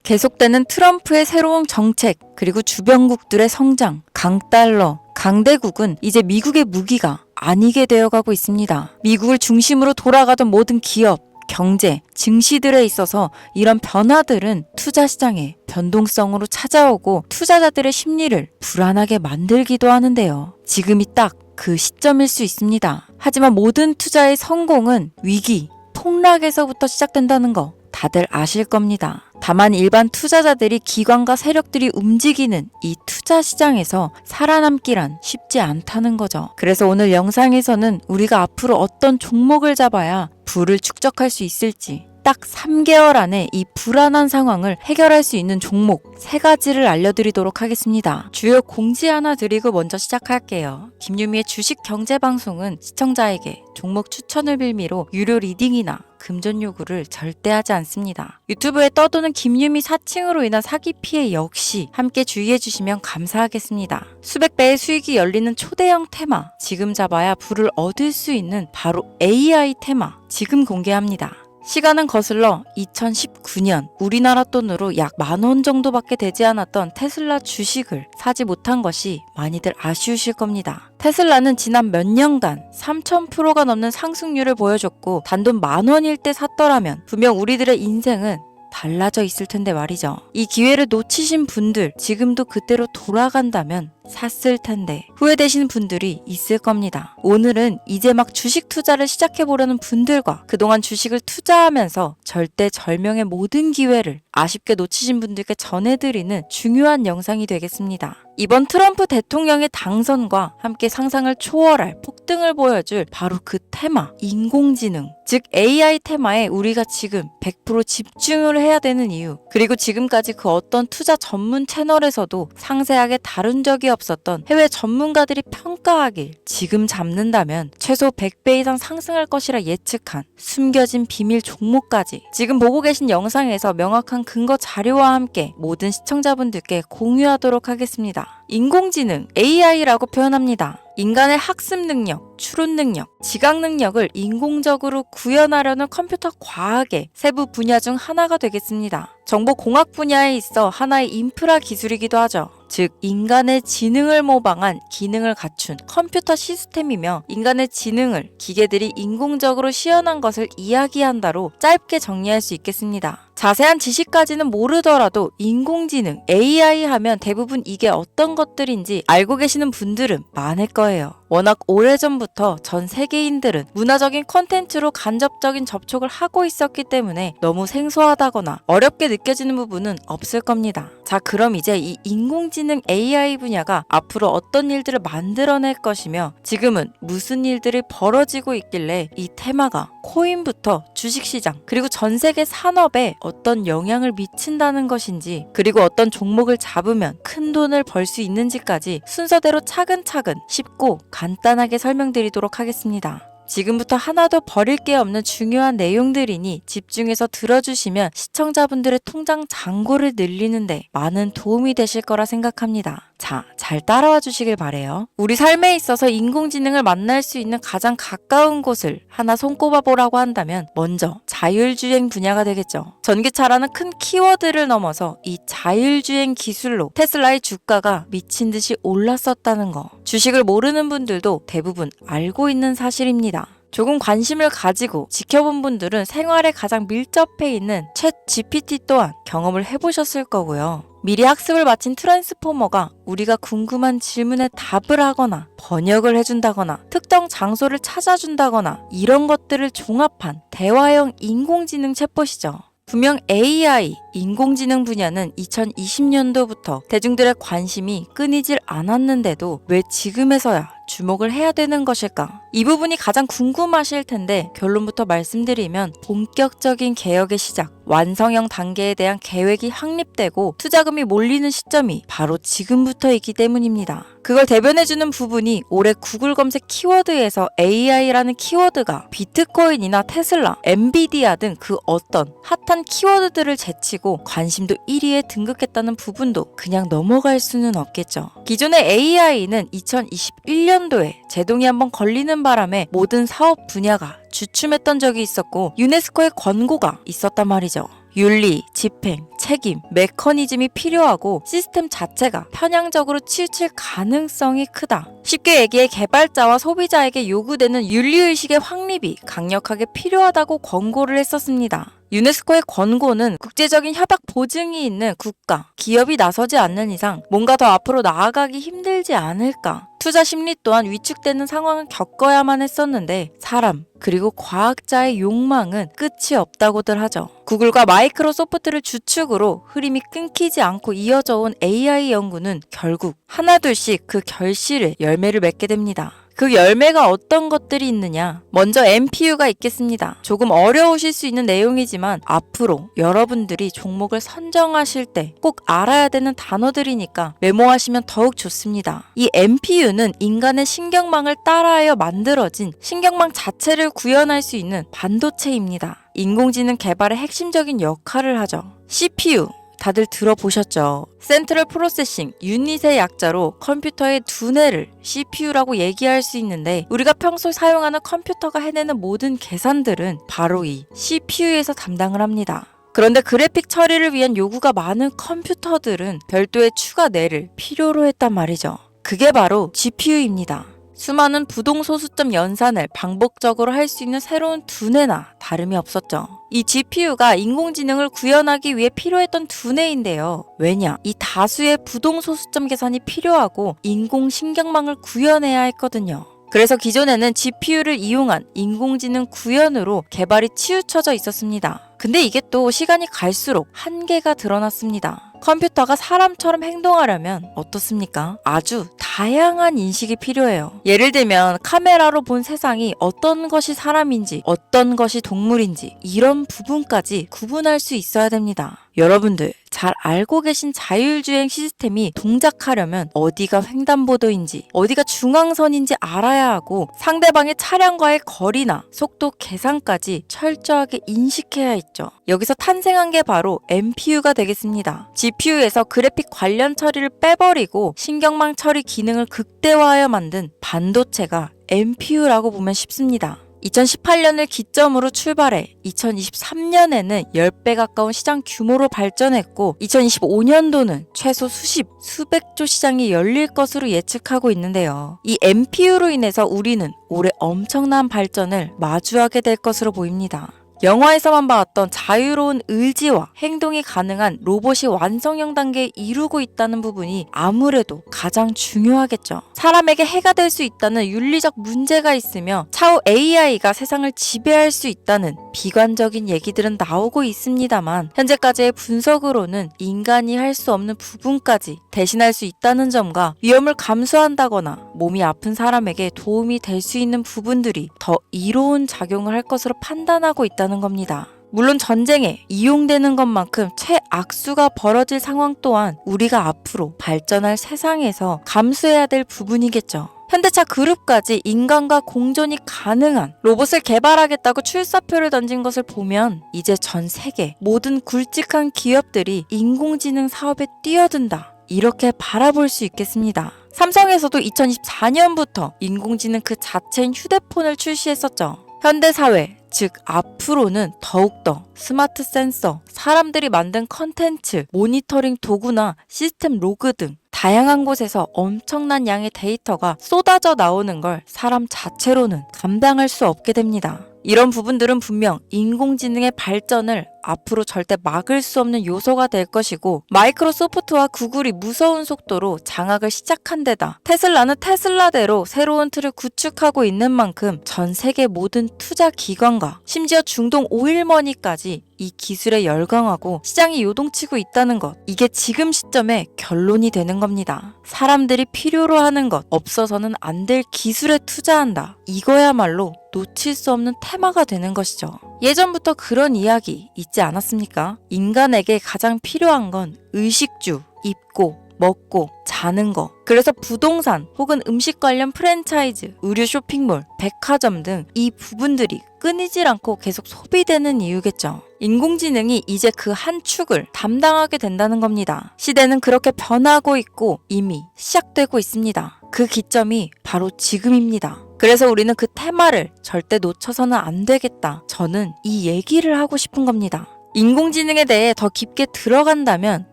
계속되는 트럼프의 새로운 정책, 그리고 주변국들의 성장, 강달러, 강대국은 이제 미국의 무기가 아니게 되어가고 있습니다. 미국을 중심으로 돌아가던 모든 기업, 경제, 증시들에 있어서 이런 변화들은 투자 시장의 변동성으로 찾아오고 투자자들의 심리를 불안하게 만들기도 하는데요. 지금이 딱 그 시점일 수 있습니다. 하지만 모든 투자의 성공은 위기, 폭락에서부터 시작된다는 거 다들 아실 겁니다. 다만 일반 투자자들이 기관과 세력들이 움직이는 이 투자 시장에서 살아남기란 쉽지 않다는 거죠. 그래서 오늘 영상에서는 우리가 앞으로 어떤 종목을 잡아야 부를 축적할 수 있을지, 딱 3개월 안에 이 불안한 상황을 해결할 수 있는 종목 3가지를 알려드리도록 하겠습니다. 주요 공지 하나 드리고 먼저 시작할게요. 김유미의 주식 경제 방송은 시청자에게 종목 추천을 빌미로 유료 리딩이나 금전 요구를 절대 하지 않습니다. 유튜브에 떠도는 김유미 사칭으로 인한 사기 피해 역시 함께 주의해 주시면 감사하겠습니다. 수백 배의 수익이 열리는 초대형 테마, 지금 잡아야 부를 얻을 수 있는 바로 AI 테마 지금 공개합니다. 시간은 거슬러 2019년 우리나라 돈으로 약 10,000원 정도밖에 되지 않았던 테슬라 주식을 사지 못한 것이 많이들 아쉬우실 겁니다. 테슬라는 지난 몇 년간 3000%가 넘는 상승률을 보여줬고 단돈 10,000원일 때 샀더라면 분명 우리들의 인생은 달라져 있을 텐데 말이죠. 이 기회를 놓치신 분들, 지금도 그때로 돌아간다면 샀을 텐데 후회되시는 분들이 있을 겁니다. 오늘은 이제 막 주식 투자를 시작해보려는 분들과 그동안 주식을 투자하면서 절대절명의 모든 기회를 아쉽게 놓치신 분들께 전해드리는 중요한 영상이 되겠습니다. 이번 트럼프 대통령의 당선과 함께 상상을 초월할 폭등을 보여줄 바로 그 테마, 인공지능, 즉 AI 테마에 우리가 지금 100% 집중을 해야 되는 이유, 그리고 지금까지 그 어떤 투자 전문 채널에서도 상세하게 다룬 적이 없었던 해외 전문가들이 평가하길 지금 잡는다면 최소 100배 이상 상승할 것이라 예측한 숨겨진 비밀 종목까지 지금 보고 계신 영상에서 명확한 근거 자료와 함께 모든 시청자분들께 공유하도록 하겠습니다. 인공지능, AI라고 표현합니다. 인간의 학습 능력, 추론 능력, 지각 능력을 인공적으로 구현하려는 컴퓨터 과학의 세부 분야 중 하나가 되겠습니다. 정보공학 분야에 있어 하나의 인프라 기술이기도 하죠. 즉 인간의 지능을 모방한 기능을 갖춘 컴퓨터 시스템이며 인간의 지능을 기계들이 인공적으로 시연한 것을 이야기한다로 짧게 정리할 수 있겠습니다. 자세한 지식까지는 모르더라도 인공지능, AI 하면 대부분 이게 어떤 것들인지 알고 계시는 분들은 많을 거예요. 워낙 오래전부터 전 세계인들은 문화적인 콘텐츠로 간접적인 접촉을 하고 있었기 때문에 너무 생소하다거나 어렵게 느껴지는 부분은 없을 겁니다. 자, 그럼 이제 이 인공지능 AI 분야가 앞으로 어떤 일들을 만들어낼 것이며 지금은 무슨 일들이 벌어지고 있길래 이 테마가 코인부터 주식시장 그리고 전 세계 산업에 어떤 영향을 미친다는 것인지, 그리고 어떤 종목을 잡으면 큰 돈을 벌 수 있는지까지 순서대로 차근차근 쉽고 간단하게 설명드리도록 하겠습니다. 지금부터 하나도 버릴 게 없는 중요한 내용들이니 집중해서 들어주시면 시청자분들의 통장 잔고를 늘리는데 많은 도움이 되실 거라 생각합니다. 자, 잘 따라와 주시길 바래요. 우리 삶에 있어서 인공지능을 만날 수 있는 가장 가까운 곳을 하나 손꼽아 보라고 한다면 먼저 자율주행 분야가 되겠죠. 전기차라는 큰 키워드를 넘어서 이 자율주행 기술로 테슬라의 주가가 미친 듯이 올랐었다는 거, 주식을 모르는 분들도 대부분 알고 있는 사실입니다. 조금 관심을 가지고 지켜본 분들은 생활에 가장 밀접해 있는 챗 GPT 또한 경험을 해보셨을 거고요. 미리 학습을 마친 트랜스포머가 우리가 궁금한 질문에 답을 하거나 번역을 해준다거나 특정 장소를 찾아준다거나 이런 것들을 종합한 대화형 인공지능 챗봇이죠. 분명 AI, 인공지능 분야는 2020년도부터 대중들의 관심이 끊이질 않았는데도 왜 지금에서야 주목을 해야 되는 것일까? 이 부분이 가장 궁금하실 텐데 결론부터 말씀드리면 본격적인 개혁의 시작, 완성형 단계에 대한 계획이 확립되고 투자금이 몰리는 시점이 바로 지금부터이기 때문입니다. 그걸 대변해주는 부분이 올해 구글 검색 키워드에서 AI라는 키워드가 비트코인이나 테슬라, 엔비디아 등 그 어떤 핫한 키워드들을 제치고 관심도 1위에 등극했다는 부분도 그냥 넘어갈 수는 없겠죠. 기존의 AI는 2021년도에 제동이 한번 걸리는 바람에 모든 사업 분야가 주춤했던 적이 있었고 유네스코의 권고가 있었단 말이죠. 윤리, 집행, 책임, 메커니즘이 필요하고 시스템 자체가 편향적으로 치우칠 가능성이 크다. 쉽게 얘기해 개발자와 소비자에게 요구되는 윤리의식의 확립이 강력하게 필요하다고 권고를 했었습니다. 유네스코의 권고는 국제적인 협약 보증이 있는 국가, 기업이 나서지 않는 이상 뭔가 더 앞으로 나아가기 힘들지 않을까. 투자 심리 또한 위축되는 상황을 겪어야만 했었는데 사람, 그리고 과학자의 욕망은 끝이 없다고들 하죠. 구글과 마이크로소프트를 주축으로 흐름이 끊기지 않고 이어져 온 AI 연구는 결국 하나둘씩 그 결실의 열매를 맺게 됩니다. 그 열매가 어떤 것들이 있느냐? 먼저 NPU가 있겠습니다. 조금 어려우실 수 있는 내용이지만 앞으로 여러분들이 종목을 선정하실 때 꼭 알아야 되는 단어들이니까 메모하시면 더욱 좋습니다. 이 NPU는 인간의 신경망을 따라하여 만들어진 신경망 자체를 구현할 수 있는 반도체입니다. 인공지능 개발의 핵심적인 역할을 하죠. CPU 다들 들어보셨죠? 센트럴 프로세싱 유닛의 약자로 컴퓨터의 두뇌를 CPU라고 얘기할 수 있는데 우리가 평소 사용하는 컴퓨터가 해내는 모든 계산들은 바로 이 CPU에서 담당을 합니다. 그런데 그래픽 처리를 위한 요구가 많은 컴퓨터들은 별도의 추가 뇌를 필요로 했단 말이죠. 그게 바로 GPU입니다. 수많은 부동소수점 연산을 반복적으로 할 수 있는 새로운 두뇌나 다름이 없었죠. 이 GPU가 인공지능을 구현하기 위해 필요했던 두뇌인데요. 왜냐? 이 다수의 부동소수점 계산이 필요하고 인공신경망을 구현해야 했거든요. 그래서 기존에는 GPU를 이용한 인공지능 구현으로 개발이 치우쳐져 있었습니다. 근데 이게 또 시간이 갈수록 한계가 드러났습니다. 컴퓨터가 사람처럼 행동하려면 어떻습니까? 아주 다양한 인식이 필요해요. 예를 들면 카메라로 본 세상이 어떤 것이 사람인지 어떤 것이 동물인지 이런 부분까지 구분할 수 있어야 됩니다. 여러분들 잘 알고 계신 자율주행 시스템이 동작하려면 어디가 횡단보도인지 어디가 중앙선인지 알아야 하고 상대방의 차량과의 거리나 속도 계산까지 철저하게 인식해야 있죠. 여기서 탄생한 게 바로 NPU가 되겠습니다. GPU에서 그래픽 관련 처리를 빼버리고 신경망 처리 기능을 극대화하여 만든 반도체가 NPU라고 보면 쉽습니다. 2018년을 기점으로 출발해 2023년에는 10배 가까운 시장 규모로 발전했고 2025년도는 최소 수백조 시장이 열릴 것으로 예측하고 있는데요. 이 NPU로 인해서 우리는 올해 엄청난 발전을 마주하게 될 것으로 보입니다. 영화에서만 봤던 자유로운 의지와 행동이 가능한 로봇이 완성형 단계에 이루고 있다는 부분이 아무래도 가장 중요하겠죠. 사람에게 해가 될 수 있다는 윤리적 문제가 있으며 차후 AI가 세상을 지배할 수 있다는 비관적인 얘기들은 나오고 있습니다만 현재까지의 분석으로는 인간이 할 수 없는 부분까지 대신할 수 있다는 점과 위험을 감수한다거나 몸이 아픈 사람에게 도움이 될 수 있는 부분들이 더 이로운 작용을 할 것으로 판단하고 있다는 겁니다. 물론 전쟁에 이용되는 것만큼 최악수가 벌어질 상황 또한 우리가 앞으로 발전할 세상에서 감수해야 될 부분이겠죠. 현대차 그룹까지 인간과 공존이 가능한 로봇을 개발하겠다고 출사표를 던진 것을 보면 이제 전 세계 모든 굵직한 기업들이 인공지능 사업에 뛰어든다. 이렇게 바라볼 수 있겠습니다. 삼성에서도 2024년부터 인공지능 그 자체인 휴대폰을 출시했었죠. 현대사회, 즉 앞으로는 더욱더 스마트 센서, 사람들이 만든 컨텐츠, 모니터링 도구나 시스템 로그 등 다양한 곳에서 엄청난 양의 데이터가 쏟아져 나오는 걸 사람 자체로는 감당할 수 없게 됩니다. 이런 부분들은 분명 인공지능의 발전을 앞으로 절대 막을 수 없는 요소가 될 것이고 마이크로소프트와 구글이 무서운 속도로 장악을 시작한 데다 테슬라는 테슬라대로 새로운 틀을 구축하고 있는 만큼 전 세계 모든 투자 기관과 심지어 중동 오일머니까지 이 기술에 열광하고 시장이 요동치고 있다는 것, 이게 지금 시점에 결론이 되는 겁니다. 사람들이 필요로 하는 것, 없어서는 안 될 기술에 투자한다. 이거야말로 놓칠 수 없는 테마가 되는 것이죠. 예전부터 그런 이야기 있지 않았습니까? 인간에게 가장 필요한 건 의식주, 입고, 먹고, 자는 거. 그래서 부동산 혹은 음식 관련 프랜차이즈, 의류 쇼핑몰, 백화점 등 이 부분들이 끊이질 않고 계속 소비되는 이유겠죠. 인공지능이 이제 그 한 축을 담당하게 된다는 겁니다. 시대는 그렇게 변하고 있고 이미 시작되고 있습니다. 그 기점이 바로 지금입니다. 그래서 우리는 그 테마를 절대 놓쳐서는 안 되겠다. 저는 이 얘기를 하고 싶은 겁니다. 인공지능에 대해 더 깊게 들어간다면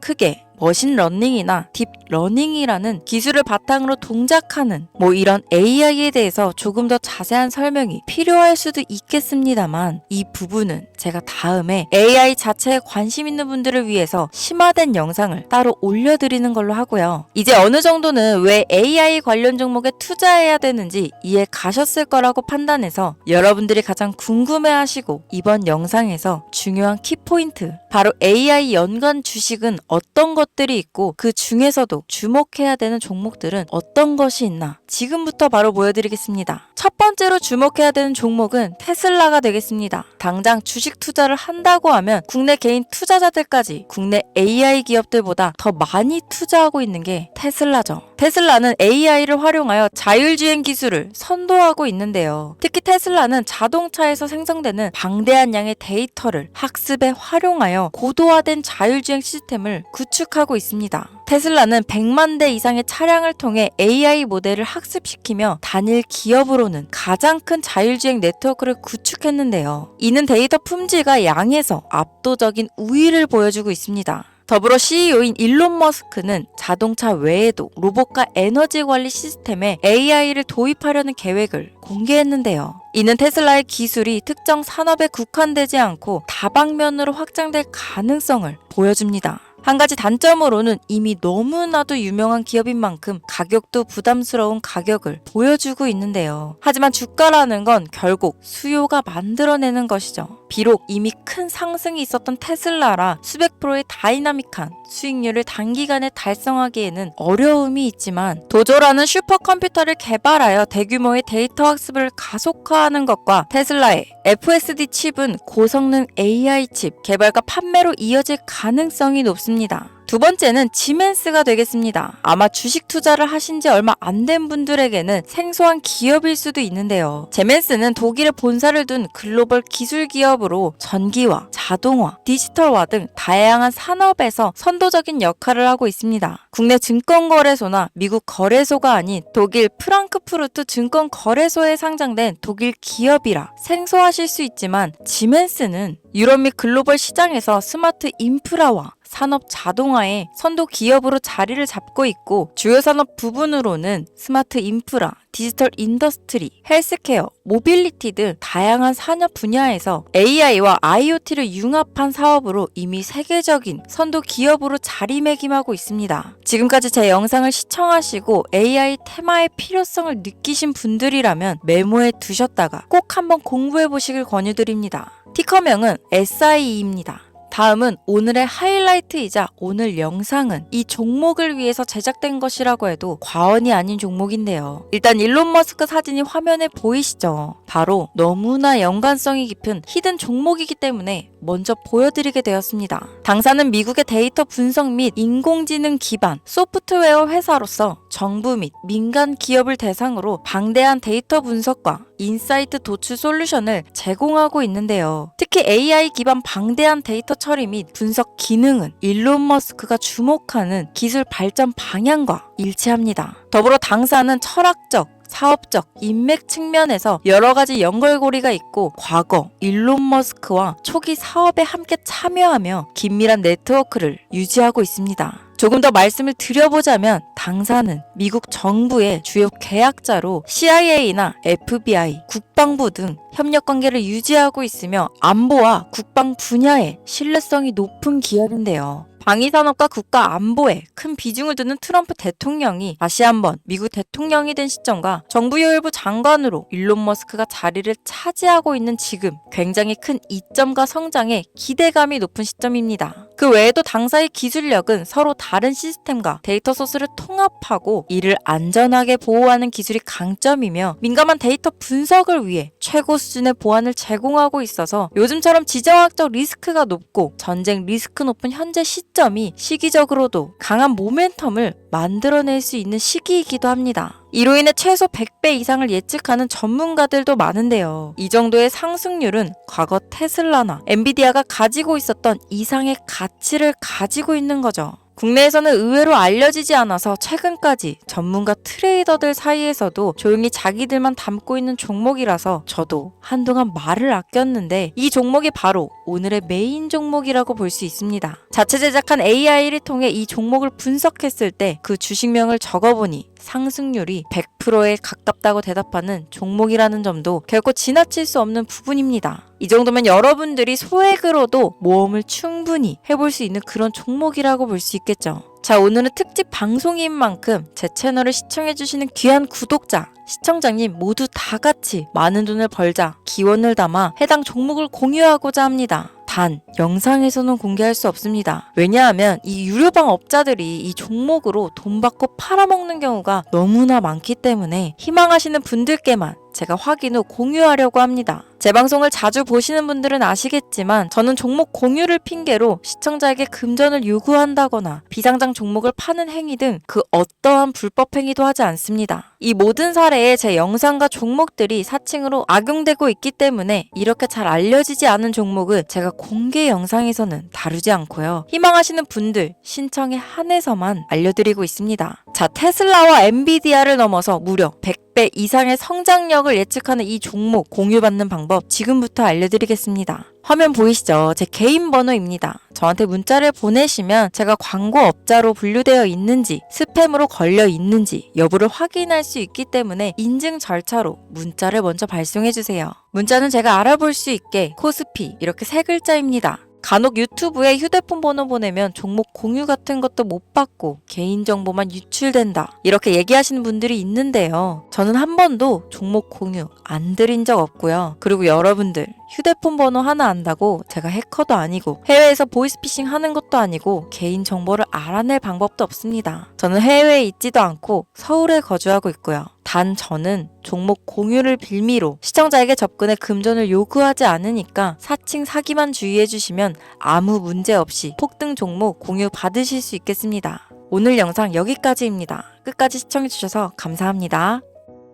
크게 머신러닝이나 딥러닝이라는 기술을 바탕으로 동작하는 이런 AI에 대해서 조금 더 자세한 설명이 필요할 수도 있겠습니다만 이 부분은 제가 다음에 AI 자체에 관심 있는 분들을 위해서 심화된 영상을 따로 올려드리는 걸로 하고요. 이제 어느 정도는 왜 AI 관련 종목에 투자해야 되는지 이해 가셨을 거라고 판단해서 여러분들이 가장 궁금해하시고 이번 영상에서 중요한 키포인트 바로 AI 연관 주식은 어떤 것들이 있고 그 중에서도 주목해야 되는 종목들은 어떤 것이 있나 지금부터 바로 보여드리겠습니다. 첫 번째로 주목해야 되는 종목은 테슬라가 되겠습니다. 당장 주식 투자를 한다고 하면 국내 개인 투자자들까지 국내 AI 기업들보다 더 많이 투자하고 있는 게 테슬라죠. 테슬라는 AI를 활용하여 자율주행 기술을 선도하고 있는데요. 특히 테슬라는 자동차에서 생성되는 방대한 양의 데이터를 학습에 활용하여 고도화된 자율주행 시스템을 구축하고 있습니다. 테슬라는 100만 대 이상의 차량을 통해 AI 모델을 학습시키며 단일 기업으로는 가장 큰 자율주행 네트워크를 구축했는데요. 이는 데이터 품질과 양에서 압도적인 우위를 보여주고 있습니다. 더불어 CEO인 일론 머스크는 자동차 외에도 로봇과 에너지 관리 시스템에 AI를 도입하려는 계획을 공개했는데요. 이는 테슬라의 기술이 특정 산업에 국한되지 않고 다방면으로 확장될 가능성을 보여줍니다. 한 가지 단점으로는 이미 너무나도 유명한 기업인 만큼 가격도 부담스러운 가격을 보여주고 있는데요. 하지만 주가라는 건 결국 수요가 만들어내는 것이죠. 비록 이미 큰 상승이 있었던 테슬라라 수백 프로의 다이나믹한 수익률을 단기간에 달성하기에는 어려움이 있지만 도조라는 슈퍼컴퓨터를 개발하여 대규모의 데이터 학습을 가속화하는 것과 테슬라의 FSD 칩은 고성능 AI 칩 개발과 판매로 이어질 가능성이 높습니다. 두 번째는 지멘스가 되겠습니다. 아마 주식 투자를 하신 지 얼마 안 된 분들에게는 생소한 기업일 수도 있는데요. 지멘스는 독일에 본사를 둔 글로벌 기술 기업으로 전기화, 자동화, 디지털화 등 다양한 산업에서 선도적인 역할을 하고 있습니다. 국내 증권거래소나 미국 거래소가 아닌 독일 프랑크푸르트 증권거래소에 상장된 독일 기업이라 생소하실 수 있지만 지멘스는 유럽 및 글로벌 시장에서 스마트 인프라와 산업 자동화의 선도 기업으로 자리를 잡고 있고 주요 산업 부분으로는 스마트 인프라, 디지털 인더스트리, 헬스케어, 모빌리티 등 다양한 산업 분야에서 AI와 IoT를 융합한 사업으로 이미 세계적인 선도 기업으로 자리매김하고 있습니다. 지금까지 제 영상을 시청하시고 AI 테마의 필요성을 느끼신 분들이라면 메모해 두셨다가 꼭 한번 공부해 보시길 권유드립니다. 티커명은 SIE입니다. 다음은 오늘의 하이라이트이자 오늘 영상은 이 종목을 위해서 제작된 것이라고 해도 과언이 아닌 종목인데요. 일단 일론 머스크 사진이 화면에 보이시죠? 바로 너무나 연관성이 깊은 히든 종목이기 때문에 먼저 보여드리게 되었습니다. 당사는 미국의 데이터 분석 및 인공지능 기반 소프트웨어 회사로서 정부 및 민간 기업을 대상으로 방대한 데이터 분석과 인사이트 도출 솔루션을 제공하고 있는데요. 특히 AI 기반 방대한 데이터 처리 및 분석 기능은 일론 머스크가 주목하는 기술 발전 방향과 일치합니다. 더불어 당사는 철학적, 사업적, 인맥 측면에서 여러 가지 연결고리가 있고 과거 일론 머스크와 초기 사업에 함께 참여하며 긴밀한 네트워크를 유지하고 있습니다. 조금 더 말씀을 드려보자면 당사는 미국 정부의 주요 계약자로 CIA나 FBI, 국방부 등 협력 관계를 유지하고 있으며 안보와 국방 분야에 신뢰성이 높은 기업인데요. 방위산업과 국가 안보에 큰 비중을 두는 트럼프 대통령이 다시 한번 미국 대통령이 된 시점과 정부요일부 장관으로 일론 머스크가 자리를 차지하고 있는 지금 굉장히 큰 이점과 성장에 기대감이 높은 시점입니다. 그 외에도 당사의 기술력은 서로 다른 시스템과 데이터 소스를 통합하고 이를 안전하게 보호하는 기술이 강점이며 민감한 데이터 분석을 위해 최고 수준의 보안을 제공하고 있어서 요즘처럼 지정학적 리스크가 높고 전쟁 리스크 높은 현재 시점이 시기적으로도 강한 모멘텀을 만들어낼 수 있는 시기이기도 합니다. 이로 인해 최소 100배 이상을 예측하는 전문가들도 많은데요. 이 정도의 상승률은 과거 테슬라나 엔비디아가 가지고 있었던 이상의 가치를 가지고 있는 거죠. 국내에서는 의외로 알려지지 않아서 최근까지 전문가 트레이더들 사이에서도 조용히 자기들만 담고 있는 종목이라서 저도 한동안 말을 아꼈는데 이 종목이 바로 오늘의 메인 종목이라고 볼 수 있습니다. 자체 제작한 AI를 통해 이 종목을 분석했을 때 그 주식명을 적어보니 상승률이 100%에 가깝다고 대답하는 종목이라는 점도 결코 지나칠 수 없는 부분입니다. 이 정도면 여러분들이 소액으로도 모험을 충분히 해볼 수 있는 그런 종목이라고 볼 수 있겠죠. 자, 오늘은 특집 방송인 만큼 제 채널을 시청해주시는 귀한 구독자, 시청자님 모두 다 같이 많은 돈을 벌자 기원을 담아 해당 종목을 공유하고자 합니다. 단, 영상에서는 공개할 수 없습니다. 왜냐하면 이 유료방 업자들이 이 종목으로 돈 받고 팔아먹는 경우가 너무나 많기 때문에 희망하시는 분들께만 제가 확인 후 공유하려고 합니다. 제 방송을 자주 보시는 분들은 아시겠지만 저는 종목 공유를 핑계로 시청자에게 금전을 요구한다거나 비상장 종목을 파는 행위 등 그 어떠한 불법 행위도 하지 않습니다. 이 모든 사례에 제 영상과 종목들이 사칭으로 악용되고 있기 때문에 이렇게 잘 알려지지 않은 종목은 제가 공개 영상에서는 다루지 않고요. 희망하시는 분들 신청에 한해서만 알려드리고 있습니다. 자, 테슬라와 엔비디아를 넘어서 무려 100배 이상의 성장력을 예측하는 이 종목 공유받는 방법 지금부터 알려드리겠습니다. 화면 보이시죠? 제 개인 번호입니다. 저한테 문자를 보내시면 제가 광고업자로 분류되어 있는지 스팸으로 걸려 있는지 여부를 확인할 수 있기 때문에 인증 절차로 문자를 먼저 발송해주세요. 문자는 제가 알아볼 수 있게 코스피 이렇게 세 글자입니다. 간혹 유튜브에 휴대폰 번호 보내면 종목 공유 같은 것도 못 받고 개인정보만 유출된다 이렇게 얘기하시는 분들이 있는데요. 저는 한 번도 종목 공유 안 드린 적 없고요. 그리고 여러분들 휴대폰 번호 하나 안다고 제가 해커도 아니고 해외에서 보이스피싱 하는 것도 아니고 개인정보를 알아낼 방법도 없습니다. 저는 해외에 있지도 않고 서울에 거주하고 있고요. 단 저는 종목 공유를 빌미로 시청자에게 접근해 금전을 요구하지 않으니까 사칭 사기만 주의해 주시면 아무 문제 없이 폭등 종목 공유 받으실 수 있겠습니다. 오늘 영상 여기까지입니다. 끝까지 시청해 주셔서 감사합니다.